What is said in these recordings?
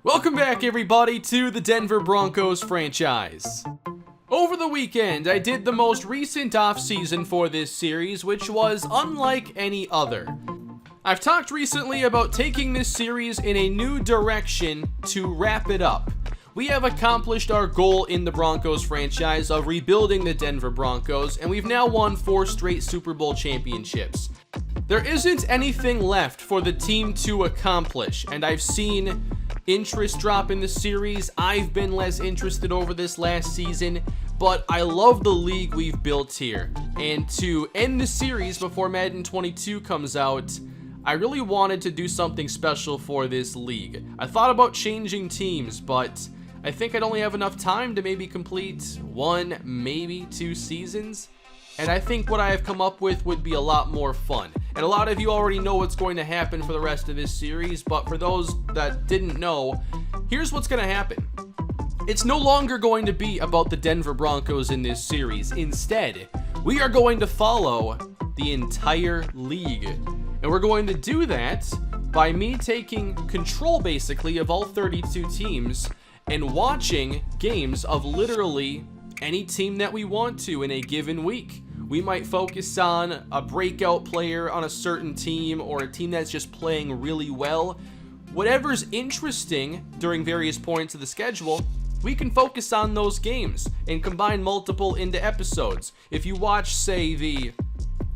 Welcome back, everybody, to the Denver Broncos franchise. Over the weekend, I did the most recent offseason for this series, which was unlike any other. I've talked recently about taking this series in a new direction to wrap it up. We have accomplished our goal in the Broncos franchise of rebuilding the Denver Broncos, and we've now won 4 straight Super Bowl championships. There isn't anything left for the team to accomplish, and I've seen interest drop in the series. I've been less interested over this last season, but I love the league we've built here. And to end the series before Madden 22 comes out, I really wanted to do something special for this league. I thought about changing teams, but I think I'd only have enough time to maybe complete 1, maybe 2 seasons. And I think what I have come up with would be a lot more fun. And a lot of you already know what's going to happen for the rest of this series, but for those that didn't know, here's what's going to happen. It's no longer going to be about the Denver Broncos in this series. Instead, we are going to follow the entire league. And we're going to do that by me taking control, basically, of all 32 teams and watching games of literally any team that we want to in a given week. We might focus on a breakout player on a certain team or a team that's just playing really well. Whatever's interesting during various points of the schedule, we can focus on those games and combine multiple into episodes. If you watch, say, the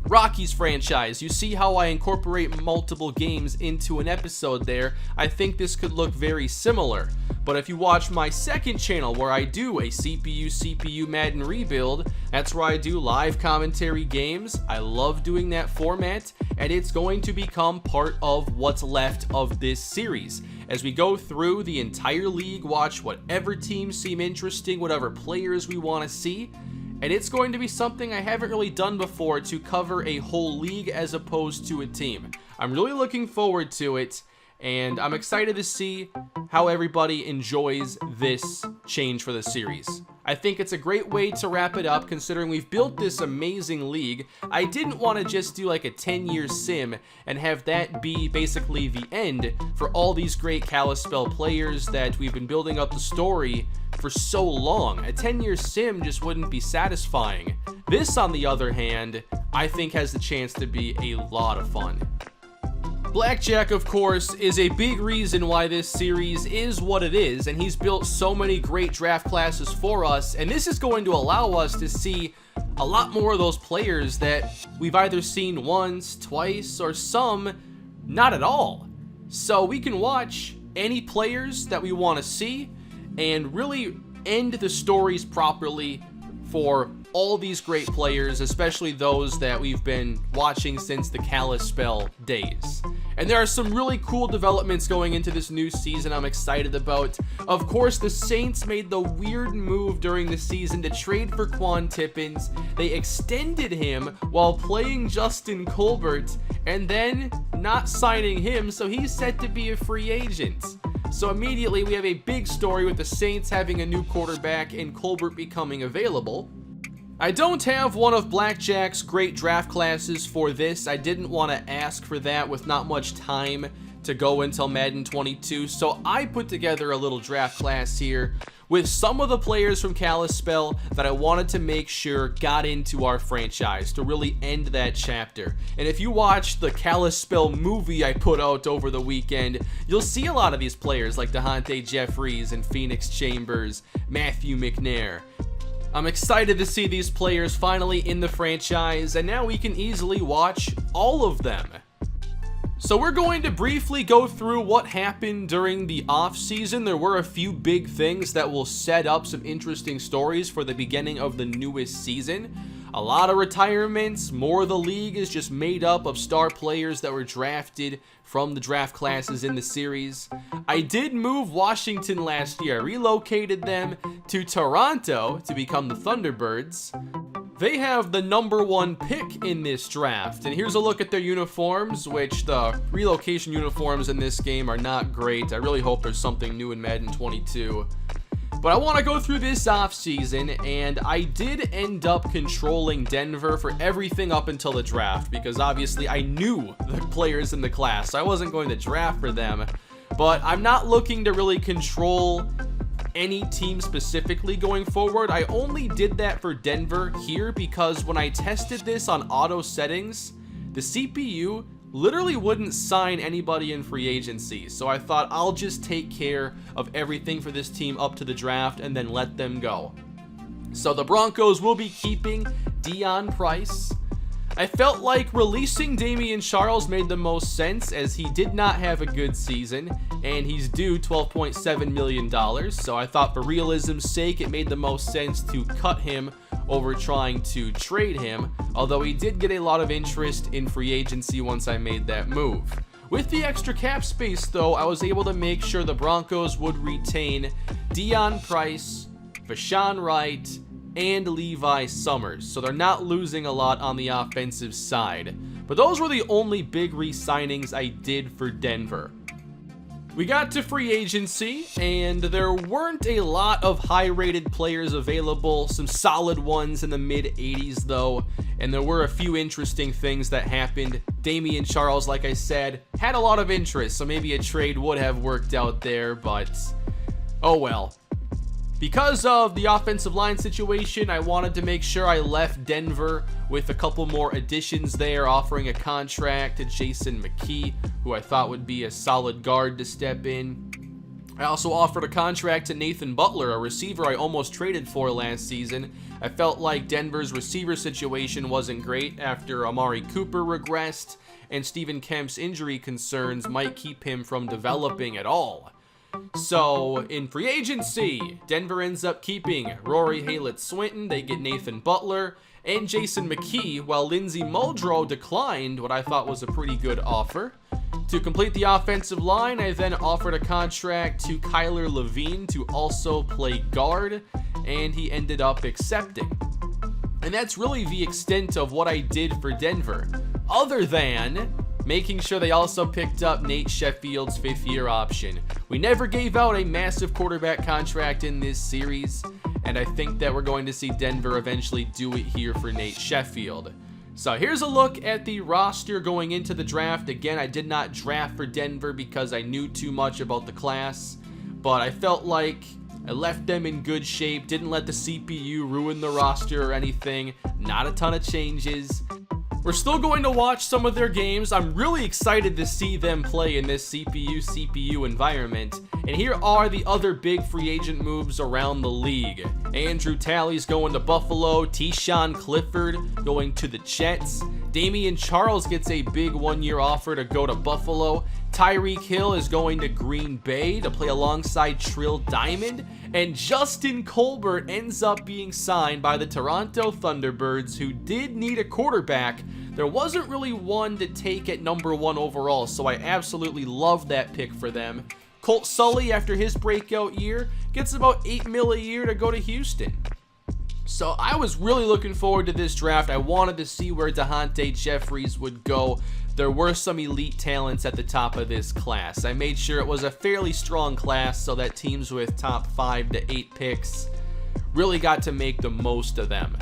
Rockies franchise, you see how I incorporate multiple games into an episode there. I think this could look very similar. But if you watch my second channel where I do a CPU Madden rebuild, that's where I do live commentary games. I love doing that format, and it's going to become part of what's left of this series. As we go through the entire league, watch whatever teams seem interesting, whatever players we want to see. And it's going to be something I haven't really done before, to cover a whole league as opposed to a team. I'm really looking forward to it, and I'm excited to see how everybody enjoys this change for the series. I think it's a great way to wrap it up, considering we've built this amazing league. I didn't want to just do like a 10-year sim and have that be basically the end for all these great Kalispell players that we've been building up the story for so long. A 10-year sim just wouldn't be satisfying. This, on the other hand, I think has the chance to be a lot of fun. Blackjack, of course, is a big reason why this series is what it is, and he's built so many great draft classes for us, and this is going to allow us to see a lot more of those players that we've either seen once, twice, or some not at all. So we can watch any players that we want to see and really end the stories properly for all these great players, especially those that we've been watching since the Kalispell days. And there are some really cool developments going into this new season I'm excited about. Of course, the Saints made the weird move during the season to trade for Quan Tippins. They extended him while playing Justin Colbert, and then not signing him, so he's set to be a free agent. So immediately we have a big story with the Saints having a new quarterback and Colbert becoming available. I don't have one of Blackjack's great draft classes for this. I didn't want to ask for that with not much time to go until Madden 22, so I put together a little draft class here with some of the players from Kalispell that I wanted to make sure got into our franchise to really end that chapter. And if you watch the Kalispell movie I put out over the weekend, you'll see a lot of these players like DeHonte Jeffries and Phoenix Chambers, Matthew McNair. I'm excited to see these players finally in the franchise, and now we can easily watch all of them. So we're going to briefly go through what happened during the off-season. There were a few big things that will set up some interesting stories for the beginning of the newest season. A lot of retirements, more of the league is just made up of star players that were drafted from the draft classes in the series. I did move Washington last year. I relocated them to Toronto to become the Thunderbirds. They have the #1 pick in this draft, and here's a look at their uniforms, which the relocation uniforms in this game are not great. I really hope there's something new in Madden 22. But I want to go through this offseason, and I did end up controlling Denver for everything up until the draft, because obviously I knew the players in the class, so I wasn't going to draft for them. but I'm not looking to really control any team specifically going forward. I only did that for Denver here because when I tested this on auto settings, the CPU literally wouldn't sign anybody in free agency. So I thought I'll just take care of everything for this team up to the draft and then let them go. So the Broncos will be keeping Dion Price. I felt like releasing Damian Charles made the most sense as he did not have a good season and he's due $12.7 million. So I thought for realism's sake it made the most sense to cut him over trying to trade him, although he did get a lot of interest in free agency once I made that move. With the extra cap space though, I was able to make sure the Broncos would retain Dion Price, Vashawn Wright, and Levi Summers, so they're not losing a lot on the offensive side. But those were the only big re-signings I did for Denver. We got to free agency, and there weren't a lot of high-rated players available, some solid ones in the mid-80s though, and there were a few interesting things that happened. Damian Charles, like I said, had a lot of interest, so maybe a trade would have worked out there, but oh well. Because of the offensive line situation, I wanted to make sure I left Denver with a couple more additions there, offering a contract to Jason McKee, who I thought would be a solid guard to step in. I also offered a contract to Nathan Butler, a receiver I almost traded for last season. I felt like Denver's receiver situation wasn't great after Amari Cooper regressed, and Stephen Kemp's injury concerns might keep him from developing at all. So, in free agency, Denver ends up keeping Rory Haylett-Swinton, they get Nathan Butler, and Jason McKee, while Lindsey Muldrow declined what I thought was a pretty good offer. To complete the offensive line, I then offered a contract to Kyler Levine to also play guard, and he ended up accepting. And that's really the extent of what I did for Denver, other than making sure they also picked up Nate Sheffield's 5th-year option. We never gave out a massive quarterback contract in this series, and I think that we're going to see Denver eventually do it here for Nate Sheffield. So here's a look at the roster going into the draft. Again, I did not draft for Denver because I knew too much about the class, but I felt like I left them in good shape, didn't let the CPU ruin the roster or anything, not a ton of changes. We're still going to watch some of their games. I'm really excited to see them play in this CPU environment. And here are the other big free agent moves around the league. Andrew Talley's going to Buffalo, Tyshawn Clifford going to the Jets, Damian Charles gets a big 1-year offer to go to Buffalo, Tyreek Hill is going to Green Bay to play alongside Trill Diamond, and Justin Colbert ends up being signed by the Toronto Thunderbirds, who did need a quarterback. There wasn't really one to take at number 1 overall, so I absolutely love that pick for them. Colt Sully, after his breakout year, gets about $8 million a year to go to Houston. So I was really looking forward to this draft. I wanted to see where DeHonte Jeffries would go. There were some elite talents at the top of this class. I made sure it was a fairly strong class so that teams with top 5 to 8 picks really got to make the most of them.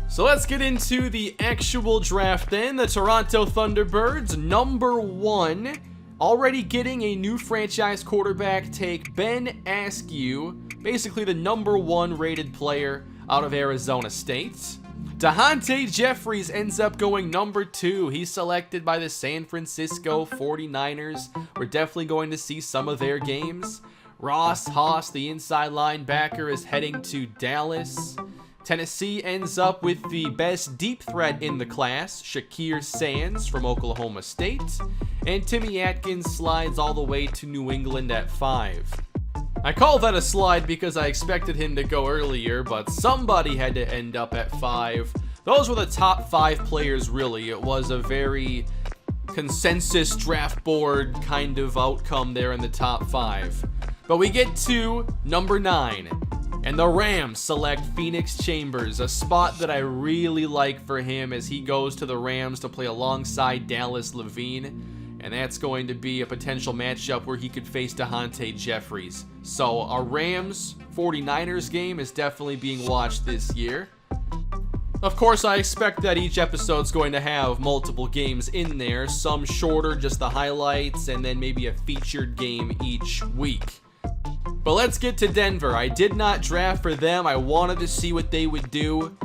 So let's get into the actual draft then. The Toronto Thunderbirds, number 1, already getting a new franchise quarterback, take Ben Askew, basically the number 1 rated player out of Arizona State. DeHonte Jeffries ends up going number 2. He's selected by the San Francisco 49ers. We're definitely going to see some of their games. Ross Haas, the inside linebacker, is heading to Dallas. Tennessee ends up with the best deep threat in the class, Shakir Sands from Oklahoma State. And Timmy Atkins slides all the way to New England at 5. I call that a slide because I expected him to go earlier, but somebody had to end up at 5. Those were the top 5 players, really. It was a very consensus draft board kind of outcome there in the top 5. But we get to number 9, and the Rams select Phoenix Chambers, a spot that I really like for him as he goes to the Rams to play alongside Dallas Levine. And that's going to be a potential matchup where he could face DeHonte Jeffries. So our Rams 49ers game is definitely being watched this year. Of course, I expect that each episode's going to have multiple games in there, some shorter, just the highlights, and then maybe a featured game each week. But let's get to Denver. I did not draft for them. I wanted to see what they would do,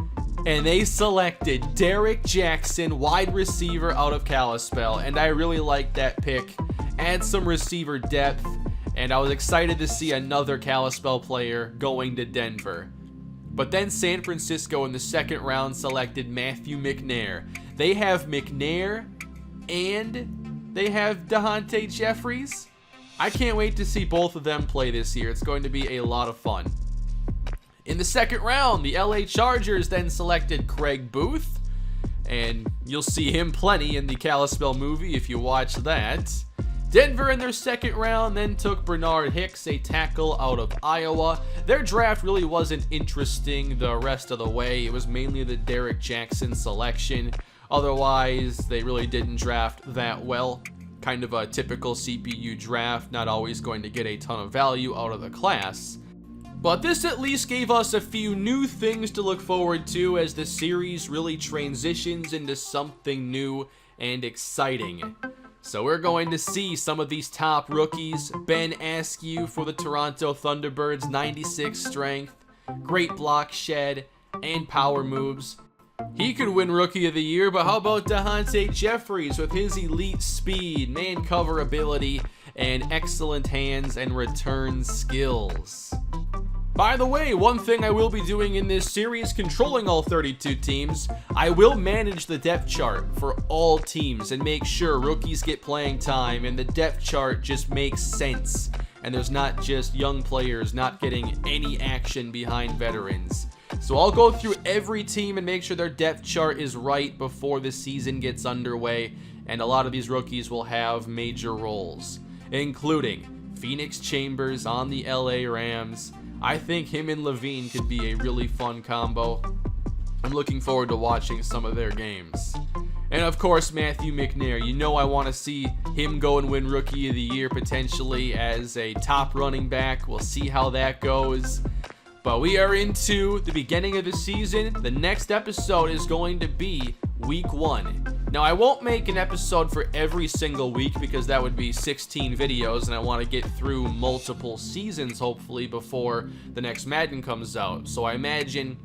and they selected Derek Jackson, wide receiver out of Kalispell, and I really liked that pick. Add some receiver depth, and I was excited to see another Kalispell player going to Denver. But then San Francisco in the second round selected Matthew McNair. They have McNair and they have DeHonte Jeffries. I can't wait to see both of them play this year. It's going to be a lot of fun. In the second round, the LA Chargers then selected Craig Booth. And you'll see him plenty in the Kalispell movie if you watch that. Denver in their second round then took Bernard Hicks, a tackle out of Iowa. Their draft really wasn't interesting the rest of the way. It was mainly the Derek Jackson selection. Otherwise, they really didn't draft that well. Kind of a typical CPU draft, not always going to get a ton of value out of the class. But this at least gave us a few new things to look forward to as the series really transitions into something new and exciting. So we're going to see some of these top rookies. Ben Askew for the Toronto Thunderbirds, 96 strength, great block shed, and power moves. He could win Rookie of the Year, but how about DeHonte Jeffries with his elite speed, man cover ability, and excellent hands and return skills. By the way, one thing I will be doing in this series, controlling all 32 teams, I will manage the depth chart for all teams and make sure rookies get playing time and the depth chart just makes sense. And there's not just young players not getting any action behind veterans. So I'll go through every team and make sure their depth chart is right before the season gets underway. And a lot of these rookies will have major roles, including Phoenix Chambers on the LA Rams. I think him and Levine could be a really fun combo. I'm looking forward to watching some of their games. And of course, Matthew McNair. You know I want to see him go and win Rookie of the Year potentially as a top running back. We'll see how that goes. But we are into the beginning of the season. The next episode is going to be Week 1. Now, I won't make an episode for every single week because that would be 16 videos, and I want to get through multiple seasons, hopefully, before the next Madden comes out. So I imagine,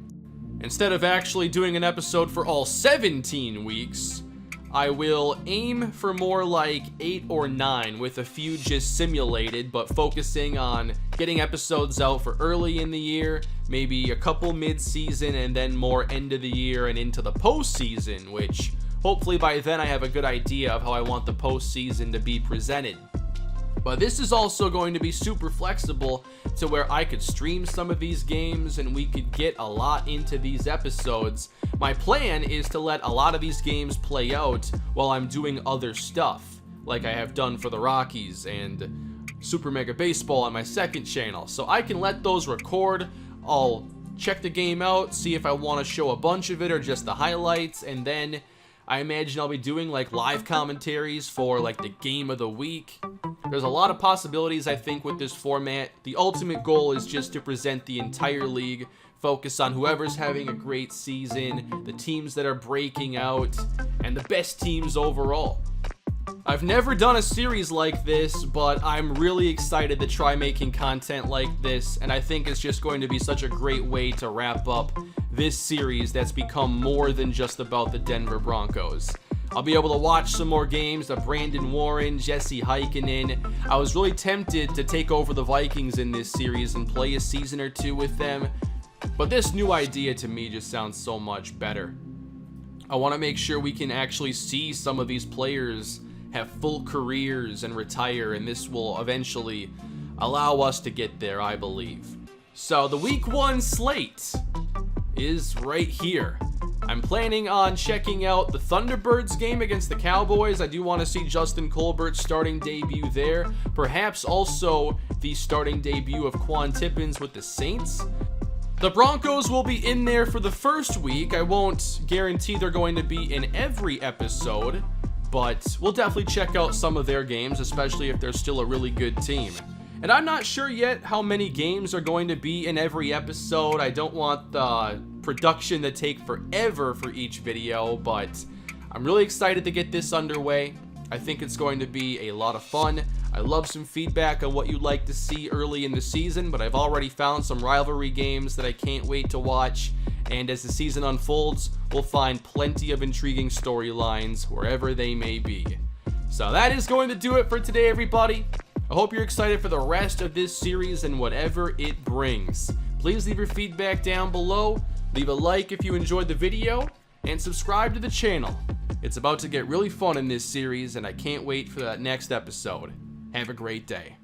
instead of actually doing an episode for all 17 weeks, I will aim for more like 8 or 9, with a few just simulated, but focusing on getting episodes out for early in the year, maybe a couple mid-season, and then more end of the year and into the postseason, which hopefully by then I have a good idea of how I want the postseason to be presented. But this is also going to be super flexible to where I could stream some of these games and we could get a lot into these episodes. My plan is to let a lot of these games play out while I'm doing other stuff, like I have done for the Rockies and Super Mega Baseball on my second channel. So I can let those record. I'll check the game out, see if I want to show a bunch of it or just the highlights, and then I imagine I'll be doing like live commentaries for like the game of the week. There's a lot of possibilities, I think, with this format. The ultimate goal is just to present the entire league, focus on whoever's having a great season, the teams that are breaking out, and the best teams overall. I've never done a series like this, but I'm really excited to try making content like this, and I think it's just going to be such a great way to wrap up this series that's become more than just about the Denver Broncos. I'll be able to watch some more games of Brandon Warren, Jesse Heikkinen. I was really tempted to take over the Vikings in this series and play a season or two with them, but this new idea to me just sounds so much better. I want to make sure we can actually see some of these players have full careers and retire, and this will eventually allow us to get there, I believe. So the Week 1 slate is right here. I'm planning on checking out the Thunderbirds game against the Cowboys. I do want to see Justin Colbert's starting debut there. Perhaps also the starting debut of Quan Tippins with the Saints. The Broncos will be in there for the first week. I won't guarantee they're going to be in every episode, but we'll definitely check out some of their games, especially if they're still a really good team. And I'm not sure yet how many games are going to be in every episode. I don't want the production that take forever for each video, but I'm really excited to get this underway. I think it's going to be a lot of fun. I love some feedback on what you'd like to see early in the season, but I've already found some rivalry games that I can't wait to watch. And as the season unfolds, we'll find plenty of intriguing storylines wherever they may be. So that is going to do it for today, everybody. I hope you're excited for the rest of this series and whatever it brings. Please leave your feedback down below, leave a like if you enjoyed the video, and subscribe to the channel. It's about to get really fun in this series, and I can't wait for that next episode. Have a great day.